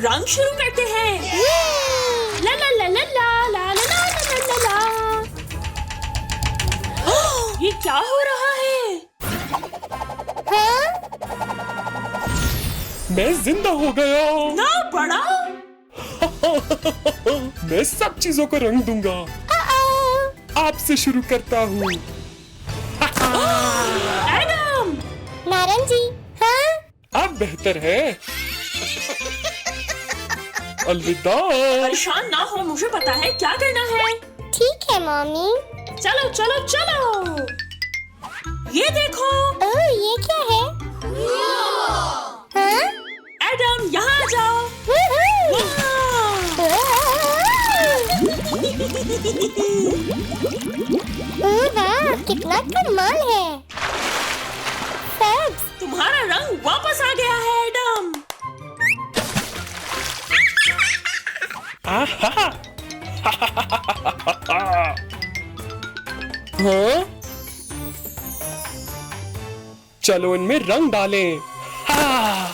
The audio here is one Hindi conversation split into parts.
रंग शुरू करते हैं। ला ला ला ला ला ला ला ला ला ला ला। ये क्या हो रहा है? मैं जिंदा हो गया। ना बड़ा। मैं सब चीजों को रंग दूंगा। आपसे शुरू करता हूँ। एडम। नारंगी। हाँ? अब बेहतर है। अलविदा। परेशान ना हो, मुझे पता है क्या करना है। ठीक है मम्मी। चलो चलो चलो। ये देखो। ओह, ये क्या है? हाँ? एडम यहाँ आ जाओ। ओह वाह, कितना कमाल है। फेब्स, तुम्हारा रंग वापस आ गया है एडम। आहा। हाँ? चलो इनमें रंग डालें। हाँ।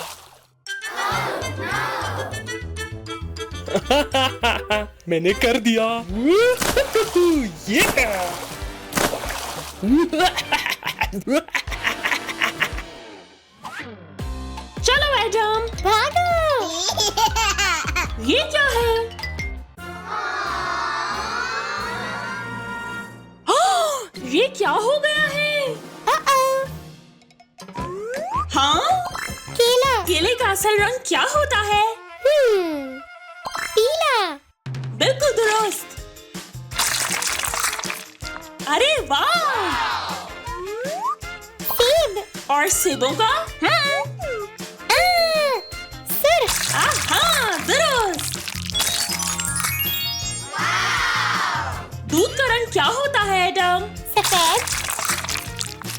मैंने कर दिया। ये चलो एडम भागो। ये क्या है? ये क्या हो गया है? हाँ? केला। केले का असल रंग क्या होता है? पीला। बिल्कुल दुरुस्त। अरे वाह! सेब। और सेबों का? सुर्ख। हाँ, दुरुस्त। दूध का रंग क्या होता है एडम? सफेद।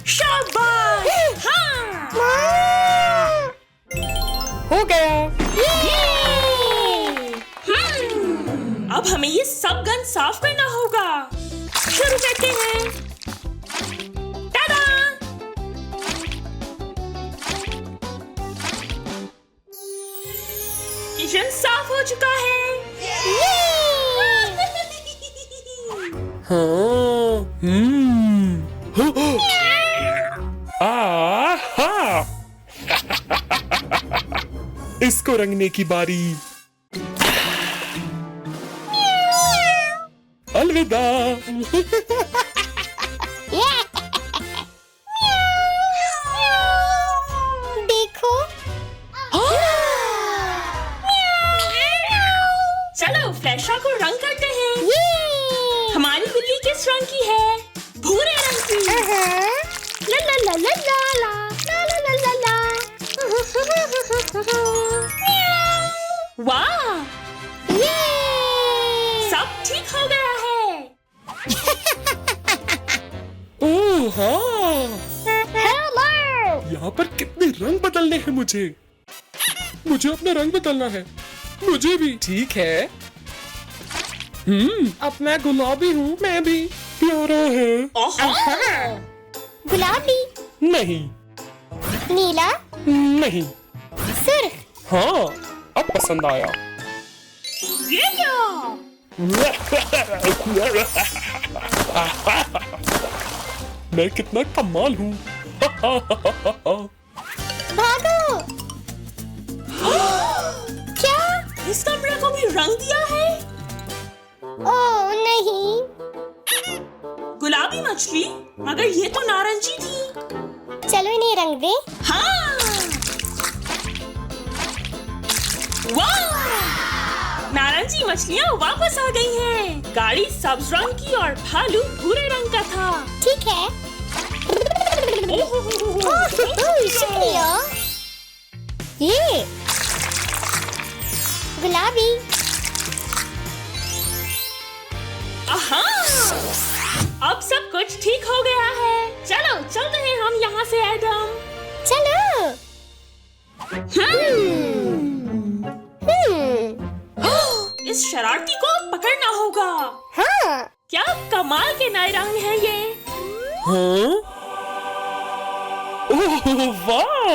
शाबाश! हाँ! हो गया। अब हमें ये सब गन साफ करना होगा। शुरू करते हैं। टाडा! किचन साफ हो चुका है। हाँ। आहा। इसको रंगने की बारी। अलविदा। देखो। चलो फ्लैशा को रंग करते हैं। हमारी बिल्ली किस रंग की है? भूरे रंग की। ला ला ला ला ला ला ला ला ला ला। वाह! सब ठीक हो गया है। ओह हाँ। यहाँ पर कितने रंग बदलने हैं मुझे अपना रंग बदलना है। मुझे भी। ठीक है। अब मैं गुलाबी हूँ। मैं भी प्यारा है। गुलाबी। नहीं। नीला। नहीं। सुर्ख। हाँ, अब पसंद आया। ये क्या? मैं कितना कमाल हूँ। भागो। क्या? इस कमरे को भी रंग दिया है? ओह नहीं। गुलाबी मछली, मगर ये तो नारंगी थी। चलो इन्हें रंग दे। हाँ! वाह! नारंगी मछलियाँ वापस आ गई हैं। गाड़ी सब्ज रंग की और भालू भूरे रंग का था। ठीक है। शुक्रिया। ये गुलाबी। आहा! अब सब कुछ ठीक हो गया है। चलो चलते हैं हम यहाँ से एडम। चलो। इस शरारती को पकड़ना होगा। हाँ। क्या कमाल के नए रंग हैं ये। हाँ? ओह वाह!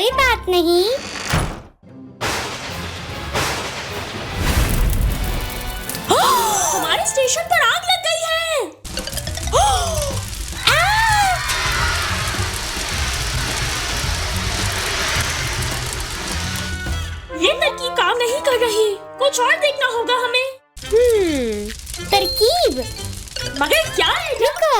कोई बात नहीं। हमारे स्टेशन पर आग लग गई है। ये तरकीब काम नहीं कर रही। कुछ और देखना होगा हमें। तरकीब। मगर क्या है? रुको।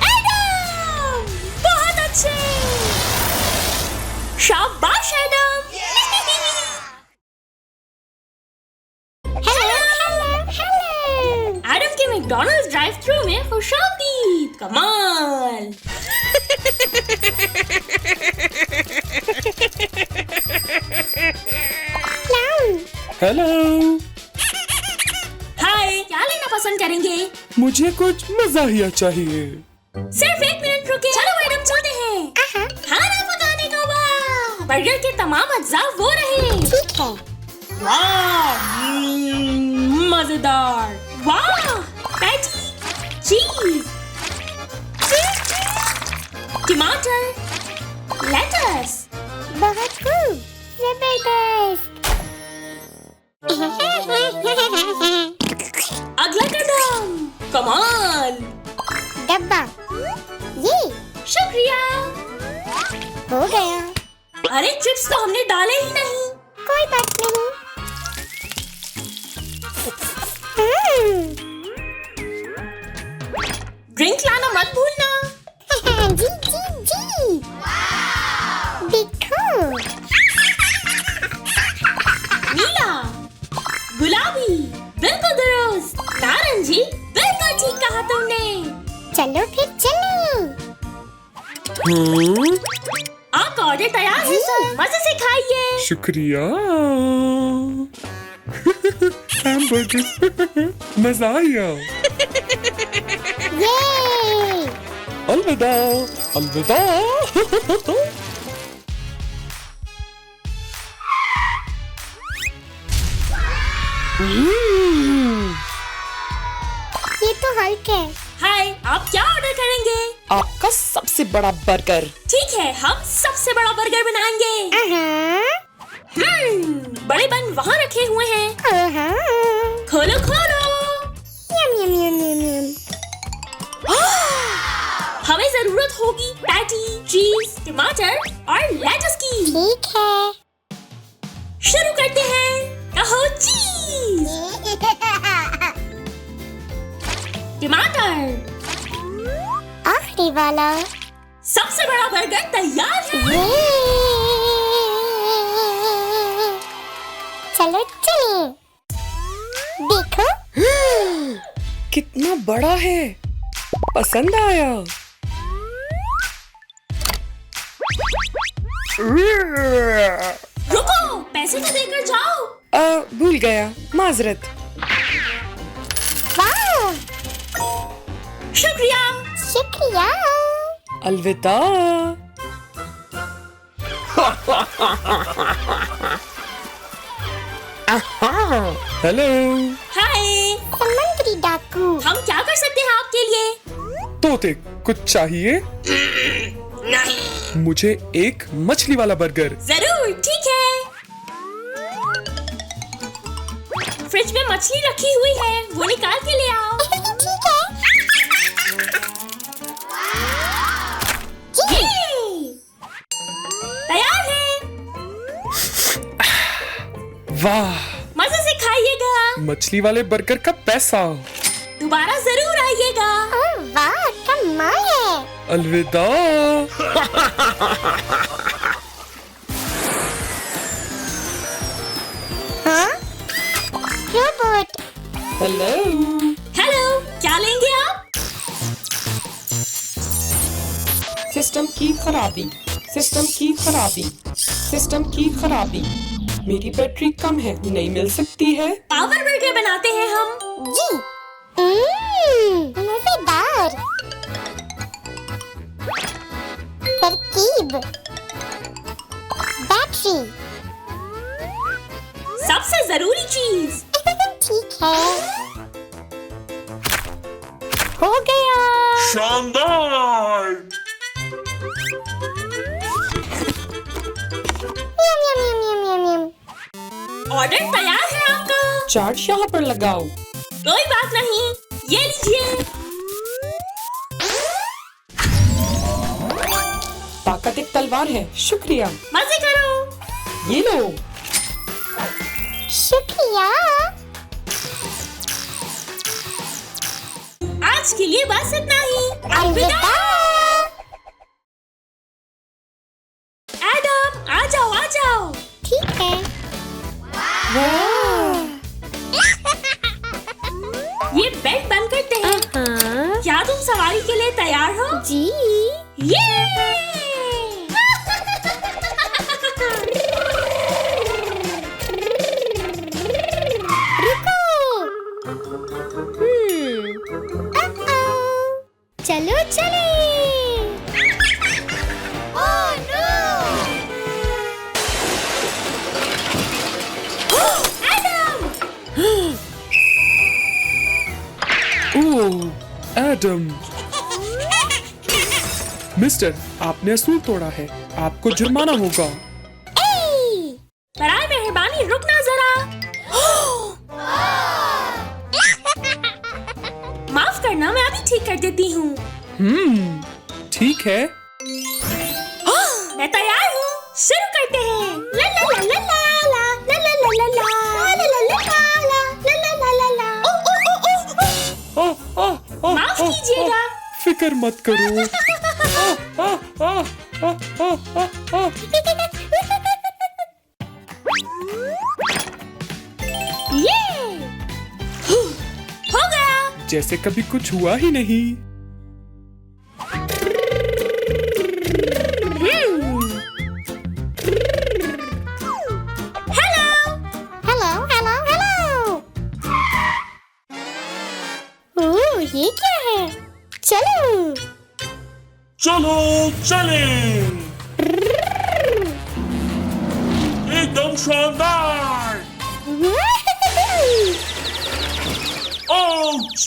एडम! बहुत अच्छे। शाबाश Adam. Hello hello hello. Adam के मैकडॉनल्ड्स ड्राइव थ्रू में खुशामदीद। कमाल। हेलो। हाय, क्या लेना पसंद करेंगे? मुझे कुछ मज़ाहिया चाहिए। सिर्फ 1 मिनट रुके। चलो मैडम चलते हैं। खाना पकाने का वक्त। बर्गर के तमाम अज्जा वो रहे। ठीक है। वाह, मजेदार। वाह, पैटी, चीज, टमाटर, लेटस। बहुत खूब। जबरदस्त। अगला कदम। कमाल। डब्बा। ये शुक्रिया। हो गया। अरे चिप्स तो हमने डाले ही नहीं। कोई बात नहीं। ड्रिंक लाना मत भूलना। जी जी जी। देखो। नीला, गुलाबी, बिल्कुल दुरुस्त। नारंगी, बिल्कुल ठीक कहा तुमने। चलो फिर चलें। आपका ऑर्डर तैयार है सर। मजे से खाइए। शुक्रिया। हैमबर्गर। मजा आया। ये अलविदा। अलविदा। ये तो हल्क है। हाय, आप क्या ऑर्डर करेंगे? आपका सबसे बड़ा बर्गर। ठीक है, हम सबसे बड़ा बर्गर बनाएंगे। बड़े बन वहाँ रखे हुए हैं। खोलो खोलो। यम यम यम यम यम। हमें जरूरत होगी पैटी, चीज, टमाटर और लेटस की। ठीक है। शुरू करते हैं। कहो चीज, टमाटर। आखिरी वाला। सबसे बड़ा बर्गर तैयार है। ये चलो चलिए। देखो। कितना बड़ा है। पसंद आया। रुको, पैसे तो देकर जाओ। भूल गया, माजरत। वाह, शुक्रिया। शुक्रिया। अलविदा। हेलो। हाय, समुद्री डाकू। हम क्या कर सकते हैं आपके लिए? तोते, कुछ चाहिए? नहीं। मुझे एक मछली वाला बर्गर। जरूर, ठीक है। फ्रिज में मछली रखी हुई है, वो निकाल के ले आओ। ठीक है। ये तैयार है। वाह, मजे से खाइएगा। मछली वाले बर्गर का पैसा। दोबारा जरूर आइएगा। ओह वाह, कमाल है। अलविदा। हाँ? रोबोट। हेलो। हेलो, क्या लेंगे आप? सिस्टम की खराबी। सिस्टम की खराबी। सिस्टम की खराबी। मेरी बैटरी कम है, नहीं मिल सकती है। पावर बर्गर बनाते हैं हम। जी। मजेदार। तरकीब। बैटरी। सबसे जरूरी चीज। ठीक है। हो गया। शानदार। यम यम यम यम यम यम। ऑर्डर तैयार है आपका। चार्ट यहाँ पर लगाओ। कोई बात नहीं, ये लीजिए। ताकत एक तलवार है। शुक्रिया। मजे करो। ये लो। शुक्रिया। आज के लिए बस इतना ही। अलविदा। एडम, आ जाओ आ जाओ। ठीक है। ये बेड बंद करते हैं। क्या तुम सवारी के लिए तैयार हो? जी। ये रुको। चलो चले। Oh no. Oh, Adam. Mister, आपने असूल तोड़ा है। आपको जुर्माना होगा। बराए मेहरबानी रुकना जरा। माफ करना, मैं अभी ठीक कर देती हूँ। ठीक है। मैं तैयार हूँ। शुरू करते हैं। ला ला ला ला ला ला ला ला ला ला ला ला ला ला ला ला ला ला ला। माफ कीजिएगा। फिक्र मत करो। ये हो गया। जैसे कभी कुछ हुआ ही नहीं। Hello. Hello hello hello. Oh, ये क्या है? चलो। चलो चले। एकदम शानदार। आउच!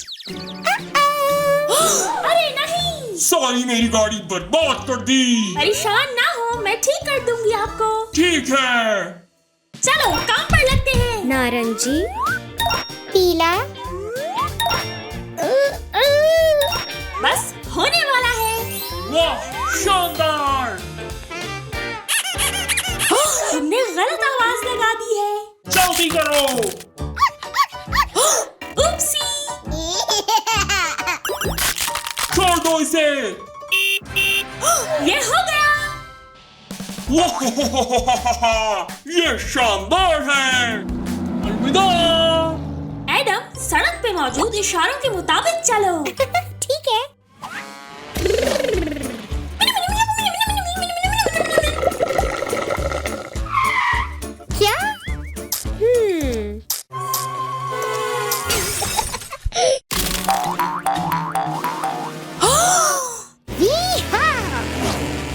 अरे नहीं। सॉरी, मेरी गाड़ी बर्बाद कर दी। परेशान ना हो, मैं ठीक कर दूंगी आपको। ठीक है। चलो काम पर लगते हैं। नारंगी, पीला। बस होने वाला है। वाह, शानदार। हमने गलत आवाज लगा दी है। जल्दी करो। उपसी। छोड़ दो इसे। ये हो गया। वाह, ये शानदार है। अलविदा। एडम, सड़क पे मौजूद इशारों के मुताबिक चलो। ठीक है। क्या?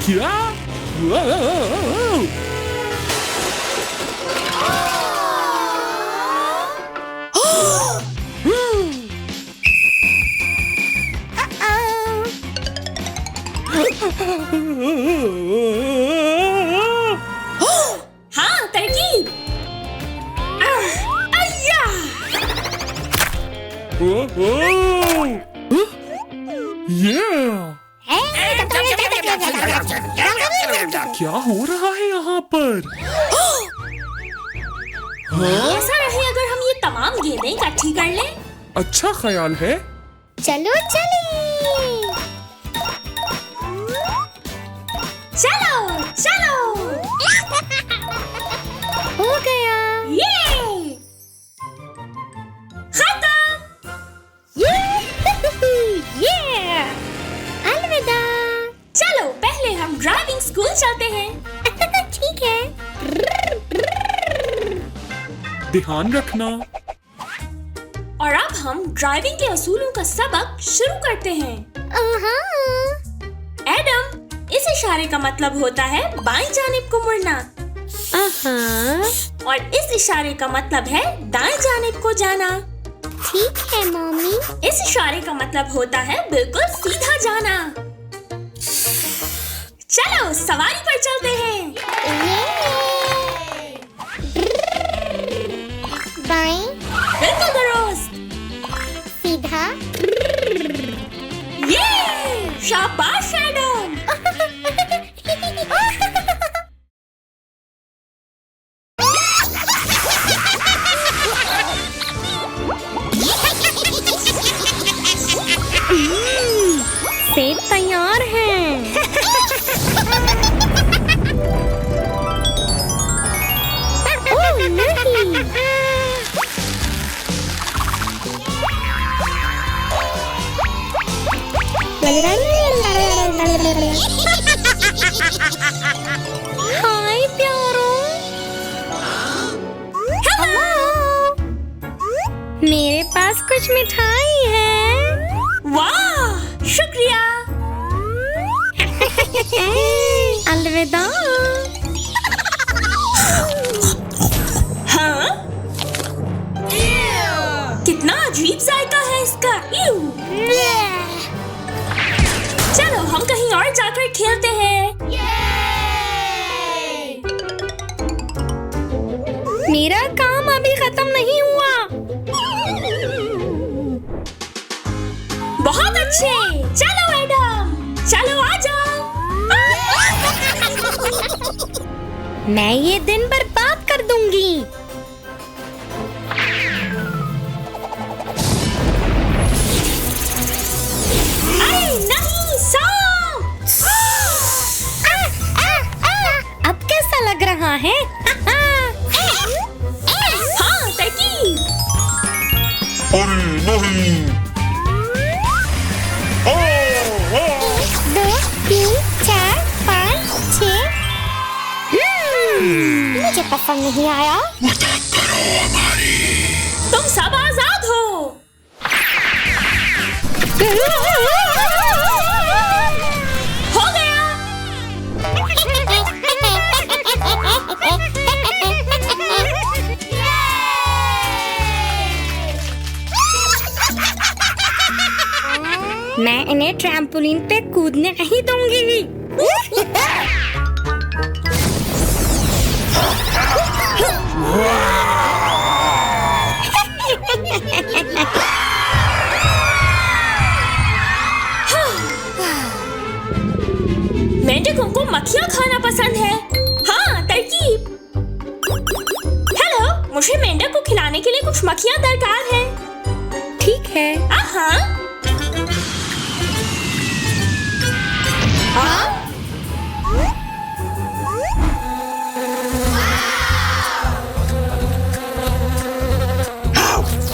क्या? वाह! हाँ, तरकीब। अय्या! क्या हो रहा है यहाँ पर? ऐसा रहे अगर हम ये तमाम गेंदें इकट्ठी कर लें। अच्छा ख्याल है। चलो चले। चलो चलो। हो गया। ये खत्म। ये अलविदा। चलो पहले हम ड्राइविंग स्कूल चलते हैं। ठीक है। ध्यान रखना। और अब हम ड्राइविंग के असूलों का सबक शुरू करते हैं। एडम, इस इशारे का मतलब होता है बाईं जानिब को मुड़ना। और इस इशारे का मतलब है दाएं जानिब को जाना। ठीक है मम्मी। इस इशारे का मतलब होता है बिल्कुल सीधा जाना। चलो सवारी पर चलते हैं। बाएं, बिल्कुल दुरुस्त। सीधा। ये शाबाश एडम। सेब तैयार है। ओह नहीं। हाय प्यारो। हेलो। मेरे पास कुछ मिठाई है। वाह शुक्रिया। अलविदा। हाँ? कितना अजीब जायका है इसका। चलो हम कहीं और जाकर खेलते हैं। मेरा काम अभी खत्म नहीं हुआ। बहुत अच्छे। चलो एडम, चलो आ जाओ। मैं ये दिन बर्बाद कर दूंगी। अरे नहीं, सांप। अब कैसा लग रहा है? हाँ तरकीब। अरे नहीं। 2, 3, 4, 5, 6। मुझे पसंद नहीं आया। तुम सब आजाद हो। हो गया। मैं इन्हें ट्रैम्पोलिन पे कूदने नहीं दूंगी। मेंढकों को मक्खियाँ खाना पसंद है। हाँ तरकीब। हेलो, मुझे मेंढक को खिलाने के लिए कुछ मक्खियाँ दरकार है। ठीक है। हाँ। हाँ?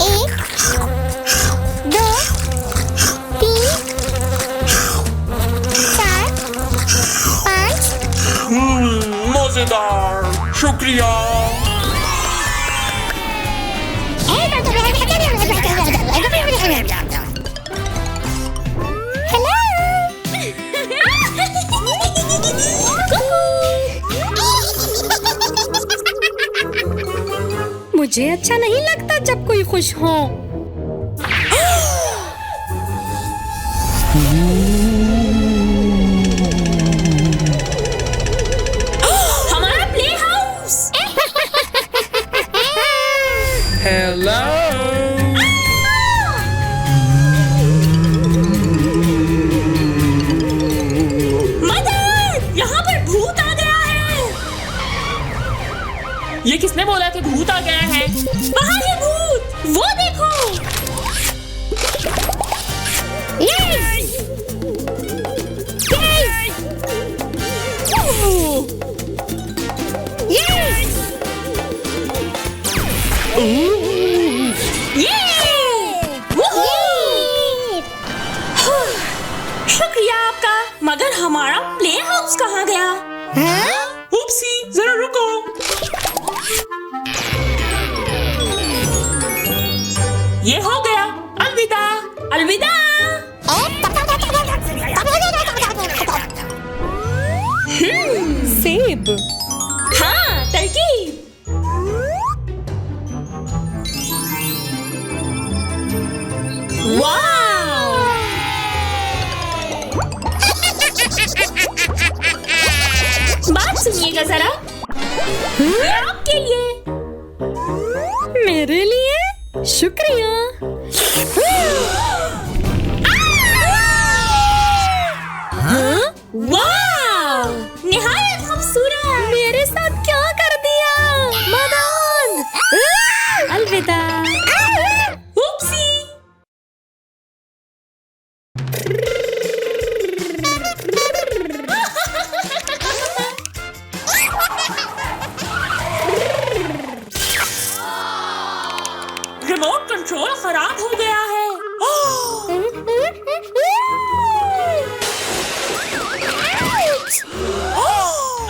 1, 2, 3, 4, 5। मजेदार। शुक्रिया। मुझे अच्छा नहीं लगता जब कोई खुश हो। हमारा प्ले हाउस। हेलो। मदद! यहाँ पर भूत आ गया है। ये किसने बोला कि भूत आ गया है? बाहर है भूत। वो देखो। शुक्रिया आपका, मगर हमारा प्ले हाउस कहाँ गया? उपसी, जरा रुको। ये हो गया। अलविदा। अलविदा। सेब। हाँ तरकीब। देखिएगा जरा, ये आपके लिए। मेरे लिए? शुक्रिया। हाँ? वाह, निहायत खूबसूरत। मेरे साथ क्या कर दिया? मदद! अलविदा। उपसी। रिमोट कंट्रोल खराब हो गया है।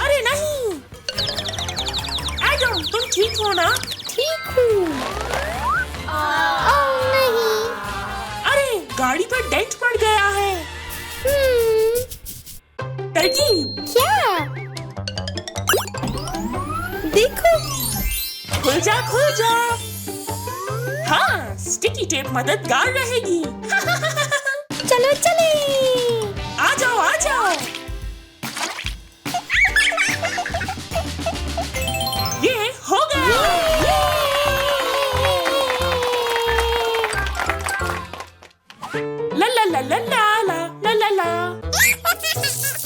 अरे नहीं, एडम तुम ठीक हो ना? ठीक हूँ। ओह नहीं। अरे गाड़ी पर डेंट पड़ गया है। तरकीब, क्या? देखो। खुल जा खुल जा। हाँ, स्टिकी टेप मददगार रहेगी। चलो चले। आ जाओ आ जाओ। ये हो गया। ला ला ला ला ला ला ला ला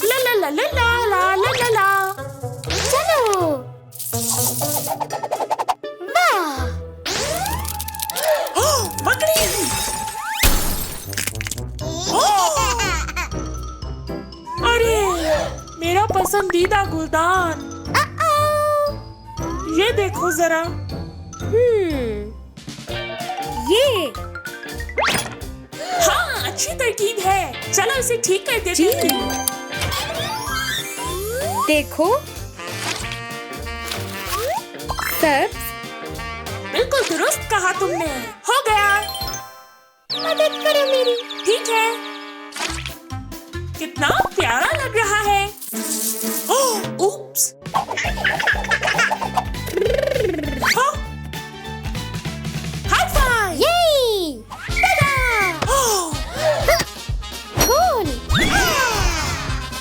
ला ला ला ला ला ला ला ला। चलो। वाह! मकड़ी। अरे मेरा पसंदीदा गुलदान। ये देखो जरा। ये हाँ, अच्छी तरकीब है। चलो इसे ठीक कर देते हैं। देखो। सब्ज। बिल्कुल दुरुस्त कहा तुमने। हो गया। मदद करो मेरी। ठीक है। कितना प्यारा लग रहा है। ओह, उप्स। हाँ। High five. ये! ओह, कूल!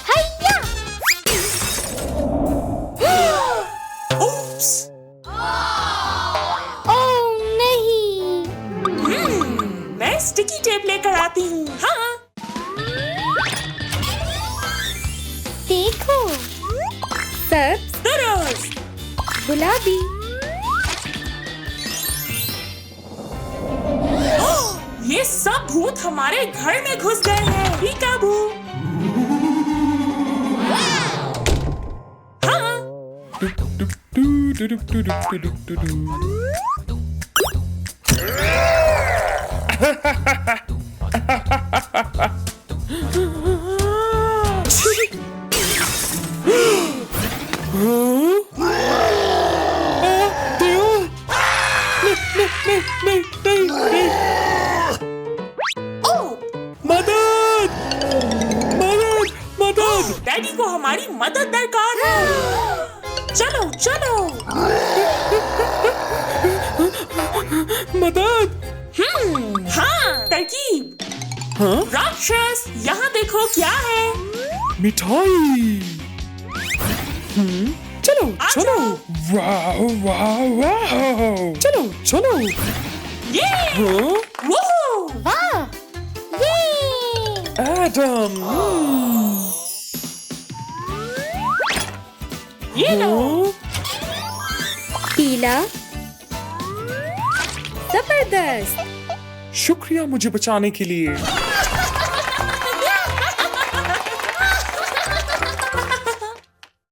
हैया! उप्स। ओह नहीं! मैं स्टिकी टेप लेकर आती हूँ। हाँ। देखो। सब्ज। दुरुस्त। गुलाबी। ये सब भूत हमारे घर में घुस गए हैं। पीकाबू। हाँ। मदद! मदद! मदद! डैडी को हमारी मदद दरकार है। चलो चलो। मदद! हाँ, तरकीब। हाँ? राक्षस, यहाँ देखो क्या है। मिठाई! चलो आजा। चलो! वाह वाह वाह! चलो चलो! ये हाँ? वो वाह! ये! एडम! ये लो। पीला। जबरदस्त। शुक्रिया मुझे बचाने के लिए।